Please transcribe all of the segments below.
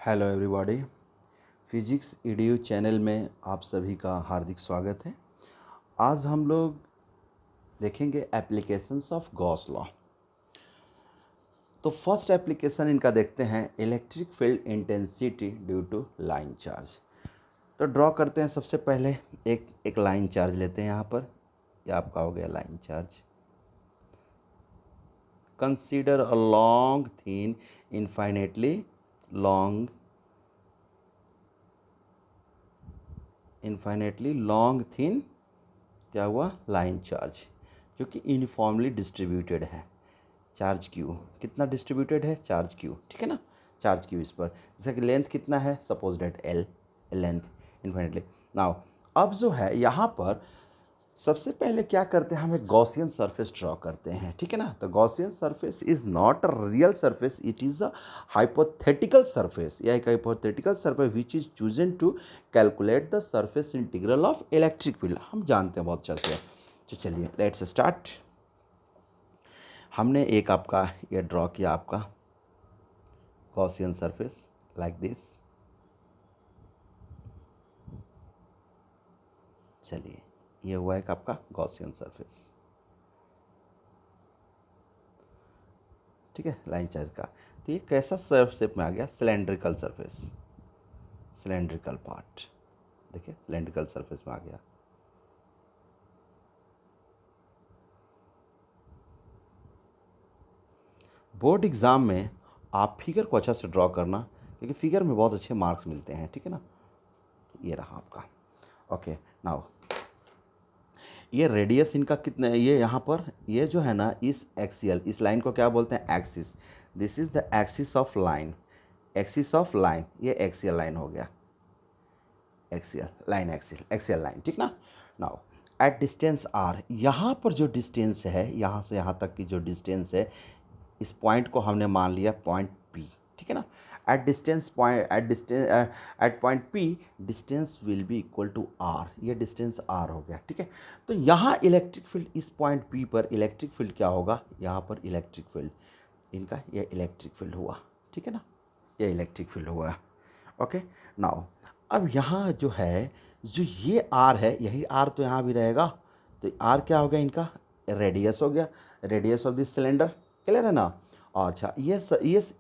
Hello everybody. Physics EDU channel में आप सभी का हार्दिक स्वागत है। आज हम लोग देखेंगे एप्लीकेशंस ऑफ गॉस लॉ। तो फर्स्ट एप्लीकेशन इनका देखते हैं, electric field intensity due to line charge. तो ड्रॉ करते हैं। सबसे पहले एक लाइन चार्ज लेते हैं। यहाँ पर यह आपका हो गया line charge. Consider a long thin infinitely long thin क्या हुआ, लाइन चार्ज, जो कि यूनिफॉर्मली डिस्ट्रीब्यूटेड है। चार्ज क्यू कितना डिस्ट्रीब्यूटेड है, चार्ज क्यू, ठीक है ना। चार्ज क्यू इस पर, जैसे कि लेंथ कितना है, suppose date L length infinitely. Now अब जो है यहाँ पर सबसे पहले क्या करते हैं, हम एक गॉसियन सरफेस ड्रॉ करते हैं, ठीक है ना। तो Gaussian surface is not a real surface, it is a hypothetical surface, या एक hypothetical surface which is chosen to calculate the surface integral of electric field. हम जानते हैं बहुत चलते हैं। तो चलिए लेट्स स्टार्ट। हमने एक आपका ये ड्रॉ किया, आपका गॉसियन सरफेस लाइक दिस। चलिए ये हुआ एक आपका गॉसियन सरफेस, ठीक है, लाइन चार्ज का। तो ये कैसा सर्फ शेप में आ गया, सिलेंड्रिकल सरफेस, सिलेंड्रिकल पार्ट, देखिए सिलेंड्रिकल सरफेस में आ गया। बोर्ड एग्ज़ाम में आप फिगर को अच्छा से ड्रॉ करना, क्योंकि फिगर में बहुत अच्छे मार्क्स मिलते हैं, ठीक है ना। ये रहा आपका। ओके नाउ ये रेडियस इनका कितना है, ये यहाँ पर ये जो है ना, इस एक्सियल, इस लाइन को क्या बोलते हैं, axis. This is the axis of line, axis of line, ये एक्सियल लाइन हो गया, एक्सियल लाइन, एक्सियल लाइन, ठीक ना। नाउ एट डिस्टेंस आर, यहाँ पर जो डिस्टेंस है, यहाँ से यहाँ तक की जो डिस्टेंस है, इस पॉइंट को हमने मान लिया पॉइंट पी, ठीक है ना। At point P distance will be equal to R, ये डिस्टेंस आर हो गया, ठीक है। तो यहाँ इलेक्ट्रिक फील्ड, इस पॉइंट पी पर इलेक्ट्रिक फील्ड क्या होगा, यहाँ पर इलेक्ट्रिक फील्ड इनका, ये इलेक्ट्रिक फील्ड हुआ, ठीक है ना, ये इलेक्ट्रिक फील्ड हुआ। ओके नाउ अब यहाँ जो है, जो ये आर है, यही आर तो यहाँ भी रहेगा। तो आर क्या हो गया, इनका रेडियस हो गया, radius of this cylinder, clear है ना। अच्छा ये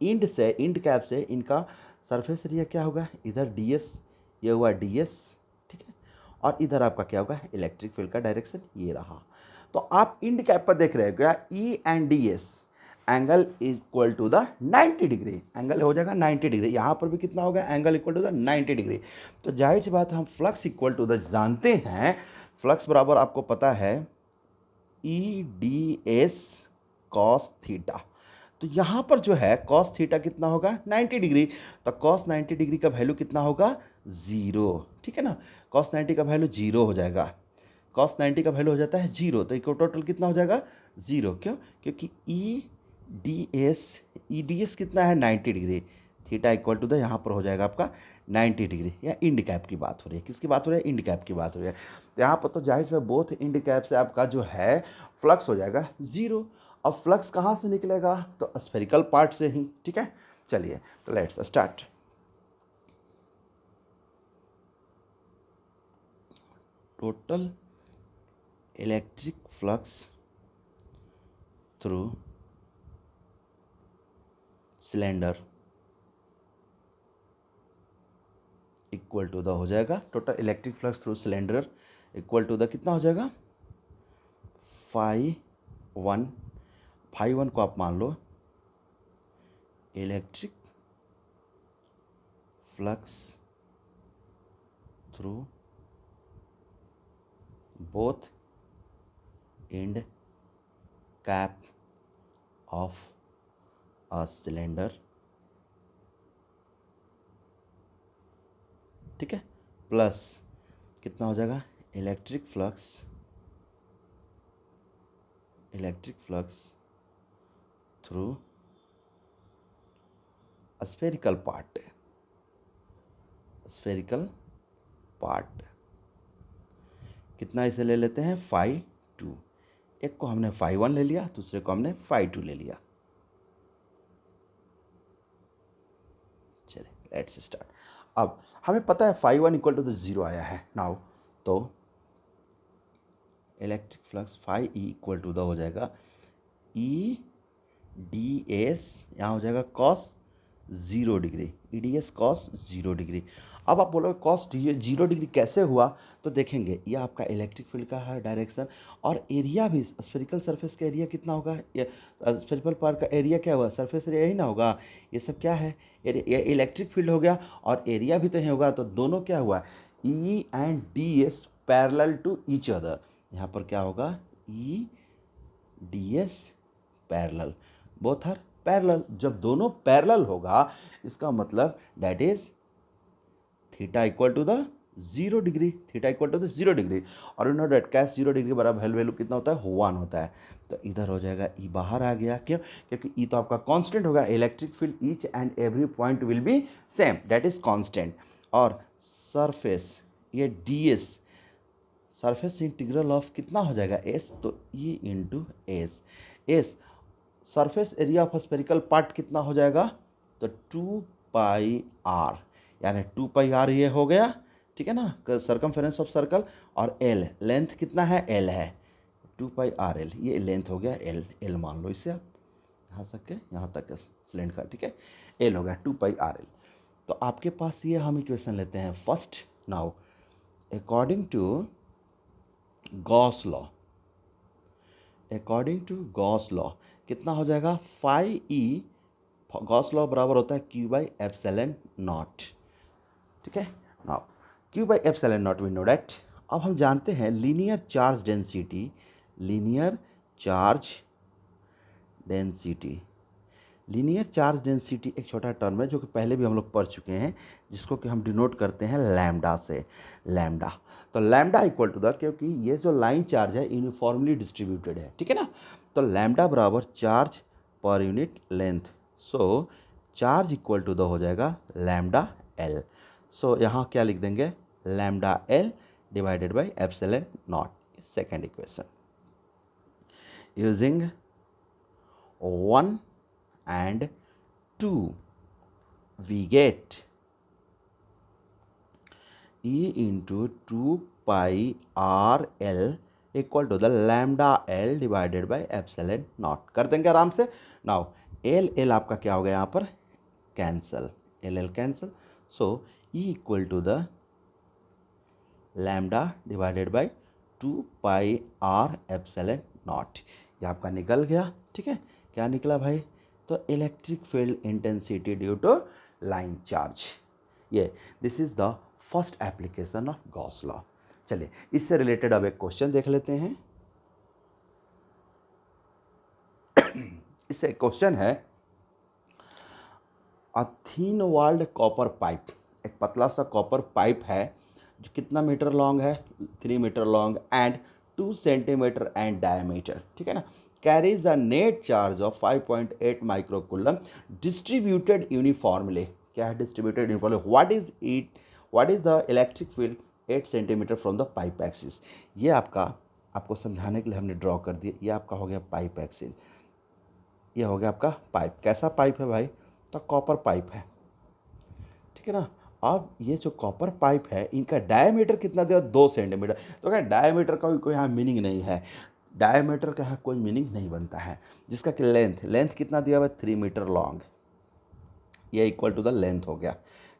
इंड से, इंड कैप से इनका सरफेस एरिया क्या होगा, इधर डी एस, ये हुआ डी एस, ठीक है। और इधर आपका क्या होगा, इलेक्ट्रिक फील्ड का डायरेक्शन ये रहा। तो आप इंड कैप पर देख रहे हो क्या, E and D S angle equal to the 90 degree, angle हो जाएगा 90 डिग्री। यहाँ पर भी कितना होगा, angle equal to the 90 degree. तो जाहिर सी बात, हम फ्लक्स इक्वल टू द जानते हैं, फ्लक्स बराबर आपको पता है ई डी एस कॉस थीटा। तो यहाँ पर जो है कॉस थीटा कितना होगा, 90 डिग्री। तो कॉस 90 डिग्री का वैल्यू कितना होगा, ज़ीरो, ठीक है ना। कॉस 90 का वैल्यू जीरो हो जाएगा, कॉस 90 का वैल्यू हो जाता है जीरो। तो इक्वल टोटल कितना हो जाएगा, जीरो। क्यों, क्योंकि ई डी एस कितना है, 90 degree. Theta equal to the यहाँ पर हो जाएगा आपका 90 डिग्री। या इंड कैप की बात हो रही है, किसकी बात हो रही है, इंड कैप की बात हो रही है। तो यहाँ पर तो जाहिर से बोथ इंड कैप से आपका जो है फ्लक्स हो जाएगा जीरो। अब फ्लक्स कहाँ से निकलेगा, तो स्फेरिकल पार्ट से ही, ठीक है। चलिए तो let's start. Total electric flux through cylinder equal to the हो जाएगा, total electric flux through cylinder equal to the कितना हो जाएगा, φ1, φ1 को आप मान लो electric flux through both end cap of a cylinder, ठीक है, प्लस कितना हो जाएगा, electric flux through spherical part, कितना इसे ले लेते हैं, φ2। एक को हमने φ1 ले लिया, दूसरे को हमने φ2 ले लिया। चलिए लेट्स स्टार्ट। अब हमें पता है फाई 1 इक्वल टू द 0 आया है नाउ, तो electric flux phi E equal to the हो जाएगा ई डी एस, यहाँ हो जाएगा cos 0 degree, E D S cos 0 degree. अब आप बोलोगे कॉस 0 डिग्री कैसे हुआ, तो देखेंगे ये आपका इलेक्ट्रिक फील्ड का है डायरेक्शन, और एरिया भी स्फेरिकल सरफेस का एरिया कितना होगा, ये स्फेरिकल पार्ट का एरिया क्या हुआ, सरफेस एरिया ही ना होगा, ये सब क्या है, ये इलेक्ट्रिक फील्ड हो गया और एरिया भी तो ही होगा, तो दोनों क्या हुआ, E and D S parallel to each other, यहाँ पर क्या होगा, E D S parallel, both are parallel. जब दोनों पैरेलल होगा इसका मतलब that is theta equal to the 0 degree, theta equal to the 0 degree, और you know that cos 0 degree बराबर वैल्यू कितना होता है, 1 होता है। तो इधर हो जाएगा ई बाहर आ गया, क्यों, क्योंकि ई तो आपका कांस्टेंट होगा, electric field each and every point will be same, that is constant. और सरफेस ये D S, surface integral of कितना हो जाएगा एस, तो E into S, S surface area of spherical part कितना हो जाएगा, तो 2 पाई आर, यानी 2 पाई आर ये हो गया, ठीक है ना, सरकमफेरेंस ऑफ सर्कल, और एल लेंथ कितना है, एल है, 2 पाई आर एल, ये लेंथ हो गया एल, एल मान लो इसे आप यहाँ तक यहाँ तक सिलेंडर का, ठीक है, एल हो गया 2 पाई आर एल। तो आपके पास ये हम इक्वेशन लेते हैं first now, according to Gauss law, according to Gauss law कितना हो जाएगा, फाई ई, गॉस लॉ बराबर होता है क्यू बाई एप्सिलॉन नॉट, ठीक है, now Q by epsilon nought we know that. अब हम जानते हैं linear charge density, linear charge density, linear charge density एक छोटा टर्म है जो कि पहले भी हम लोग पढ़ चुके हैं, जिसको कि हम डिनोट करते हैं लैम्डा से, लैम्डा। तो लैम्डा इक्वल टू द, क्योंकि ये जो लाइन चार्ज है यूनिफॉर्मली डिस्ट्रीब्यूटेड है, ठीक है ना, तो लैम्डा बराबर चार्ज पर unit length, so charge equal to the हो जाएगा लैम्डा एल। सो यहाँ क्या लिख देंगे, lambda L divided by epsilon nought, second equation. Using 1 and 2 we get E into 2 pi r l equal to the lambda L divided by epsilon nought, कर देंगे आराम से। नाउ एल एल आपका क्या हो गया यहाँ पर, cancel, L L cancel, so E equal to the lambda divided by 2 pi R epsilon nought, ये आपका निकल गया, ठीक है, क्या निकला भाई, तो electric field intensity due to line charge, ये this is the first application of Gauss law. चलिए इससे रिलेटेड अब एक क्वेश्चन देख लेते हैं। इससे क्वेश्चन है, a thin walled copper pipe, एक पतला सा कॉपर पाइप है जो कितना मीटर लॉन्ग है, 3 metre long and 2 centimetre and diameter, ठीक है ना, carries a net charge of 5.8 microcoulomb distributed uniformly, क्या है distributed uniformly, what is the electric field 8 centimetre from the pipe axis. ये आपको समझाने के लिए हमने ड्रॉ कर दिया, ये आपका हो गया पाइप एक्सिस, ये हो गया आपका पाइप, कैसा पाइप है भाई, तो कॉपर पाइप है, ठीक है ना। अब ये जो कॉपर पाइप है इनका डायमीटर कितना दिया, 2 सेंटीमीटर, तो क्या डायमीटर का कोई यहाँ मीनिंग नहीं है, डायमीटर का कोई मीनिंग नहीं बनता है, जिसका कि लेंथ कितना दिया हुआ है, 3 मीटर लॉन्ग, ये इक्वल टू द लेंथ हो गया,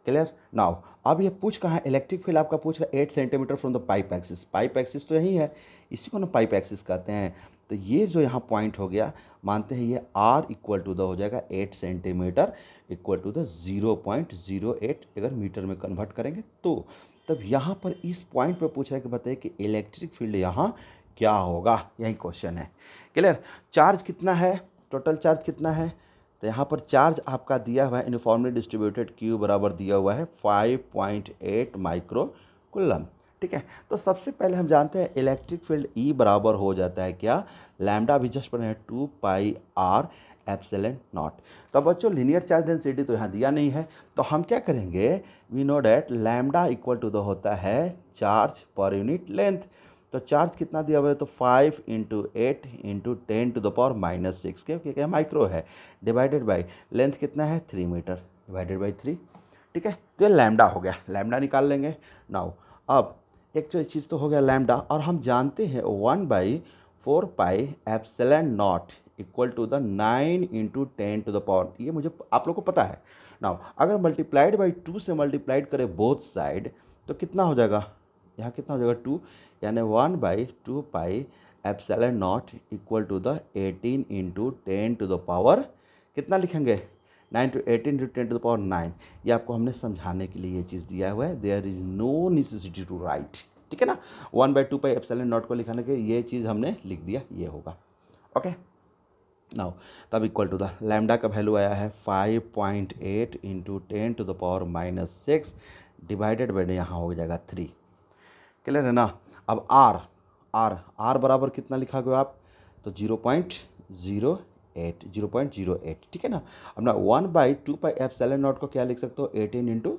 क्लियर। नाउ अब ये पूछ कहाँ है, इलेक्ट्रिक फील्ड आपका पूछ रहा है 8 centimetre from the pipe axis, pipe axis तो यही है, इसी को ना पाइप एक्सिस कहते हैं। तो ये जो यहाँ पॉइंट हो गया, मानते हैं ये आर इक्वल टू द हो जाएगा 8 सेंटीमीटर इक्वल टू द 0.08, अगर मीटर में कन्वर्ट करेंगे तो। तब यहाँ पर इस पॉइंट पर पूछ रहा है कि बताइए कि इलेक्ट्रिक फील्ड यहाँ क्या होगा, यही क्वेश्चन है, क्लियर। चार्ज कितना है, टोटल चार्ज कितना है, तो यहाँ पर चार्ज आपका दिया हुआ है यूनिफॉर्मली डिस्ट्रीब्यूटेड क्यू बराबर दिया हुआ है 5.8 माइक्रो कूलम, ठीक है। तो सबसे पहले हम जानते हैं इलेक्ट्रिक फील्ड ई बराबर हो जाता है क्या, लैम्डा भी जस्ट पढ़े हैं 2 पाई आर एप्सिलॉन नॉट। तो बच्चों लीनियर चार्ज डेंसिटी तो यहाँ दिया नहीं है, तो हम क्या करेंगे, we know that lambda equal to the होता है चार्ज पर यूनिट लेंथ। तो चार्ज कितना दिया हुआ है, तो 5 × 8 × 10⁻⁻⁶, क्योंकि क्या माइक्रो है, डिवाइडेड बाई लेंथ कितना है 3 मीटर, डिवाइडेड बाई 3, ठीक है। तो ये लैम्डा हो गया, लैम्डा निकाल लेंगे। नाउ अब एक तो चीज़ तो हो गया लैम्डा, और हम जानते हैं 1/4πε0 इक्वल टू द 9 इंटू 10⁻, ये मुझे आप लोग को पता है। नाउ अगर मल्टीप्लाइड बाई 2 से मल्टीप्लाइड करें बोथ साइड तो कितना हो जाएगा, यहाँ कितना हो जाएगा 2, यानी 1/2πε0 इक्वल टू द 18 इंटू 10⁻, कितना लिखेंगे 9 to 18 to 10⁻9। ये आपको हमने समझाने के लिए ये चीज़ दिया हुआ है, there is no necessity to write, ठीक है ना। 1/2πε0 को लिखाने के ये चीज़ हमने लिख दिया, ये होगा ओके। नाउ तब इक्वल टू द लैम्डा का वैल्यू आया है 5.8 इंटू 10⁻6 डिवाइडेड बाई यहाँ हो जाएगा 3। क्लियर है ना। अब आर बराबर कितना लिखा गया आप, तो 0.08, ठीक है ना। अब ना 1/2πε0 को क्या लिख सकते हो 18 इंटू,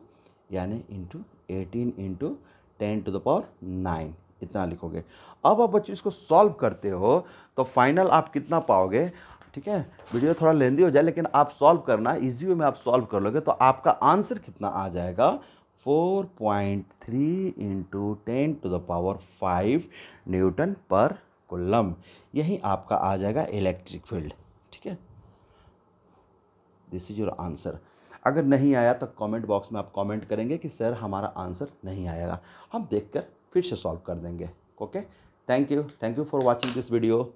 यानी इंटू 18 इंटू 10⁻9 इतना लिखोगे। अब आप बच्चों इसको सॉल्व करते हो तो फाइनल आप कितना पाओगे, ठीक है। वीडियो थोड़ा लेंदी हो जाए लेकिन आप सॉल्व करना, इजी वे में आप सॉल्व कर लोगे तो आपका आंसर कितना आ जाएगा 4.3 इंटू 10⁻5 न्यूटन पर कूलम। यही आपका आ जाएगा इलेक्ट्रिक फील्ड, ठीक है। This is your answer. अगर नहीं आया तो कमेंट बॉक्स में आप कमेंट करेंगे कि सर हमारा आंसर नहीं आएगा, हम देखकर फिर से सॉल्व कर देंगे। Okay, thank you for watching this video.